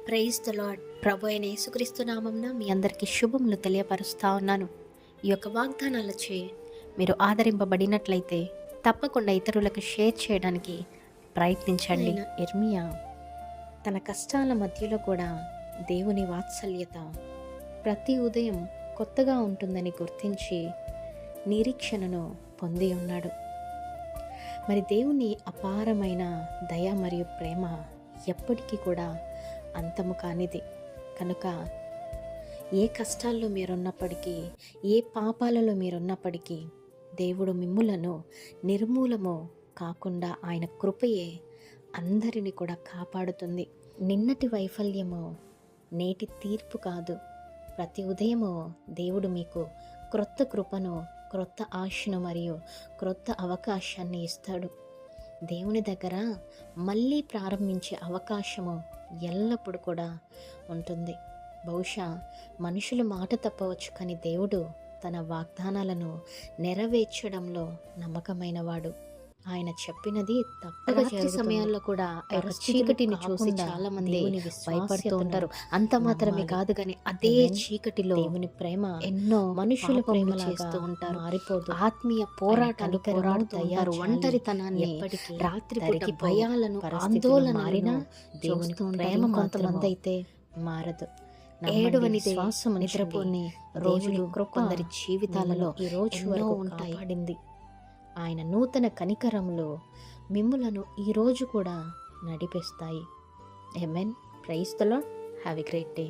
Praise the lord. ప్రభు అయిన యేసుక్రీస్తు నామమున మీ అందరికీ శుభములు తెలియపరుస్తా ఉన్నాను. ఈ యొక్క వాగ్దానాలచే మీరు ఆదరింపబడినట్లయితే తప్పకుండా ఇతరులకు షేర్ చేయడానికి ప్రయత్నించండి. ఇర్మియా తన కష్టాల మధ్యలో కూడా దేవుని వాత్సల్యత ప్రతి ఉదయం కొత్తగా ఉంటుందని గుర్తించి నిరీక్షణను పొంది ఉన్నాడు. మరి దేవుని అపారమైన దయ మరియు ప్రేమ ఎప్పటికీ కూడా అంతము కానిది కనుక ఏ కష్టాల్లో మీరున్నప్పటికీ, ఏ పాపాలలో మీరున్నప్పటికీ దేవుడు మిమ్ములను నిర్మూలము కాకుండా ఆయన కృపయే అందరిని కూడా కాపాడుతుంది. నిన్నటి వైఫల్యము నేటి తీర్పు కాదు. ప్రతి ఉదయము దేవుడు మీకు క్రొత్త కృపను, క్రొత్త ఆశను మరియు క్రొత్త అవకాశాన్ని ఇస్తాడు. దేవుని దగ్గర మళ్ళీ ప్రారంభించే అవకాశము ఎల్లప్పుడూ కూడా ఉంటుంది. బహుశా మనుషులు మాట తప్పవచ్చు, కానీ దేవుడు తన వాగ్దానాలను నెరవేర్చడంలో నమ్మకమైనవాడు. ఆయన చెప్పినది తప్పక చేసే సమయాల్లో కూడా చీకటిని చూసి చాలా మంది భయపడుతూ ఉంటారు. అంత మాత్రమే కాదు, కానీ అదే చీకటిలో దేవుని ప్రేమ ఎన్నో మనుషుల ప్రేమ చేస్తూ ఉంటారు. మారిపోదు. ఆత్మీయ పోరాటాలు పోరాడుతయ్యారు. ఒంటరితనాన్ని, రాత్రి భయాలను, ఆందోళన దేవుని ప్రేమ కొంతమంది అయితే మారదు. ఏడవని శ్వాసము నిద్రపోని రోజులు కొందరి జీవితాలలో ఈ రోజు వరకు ఉంటాయి. ఆయన నూతన కనికరములో మిమ్ములను ఈరోజు కూడా నడిపిస్తాయి. ఆమేన్. Praise the lord. Have a great day.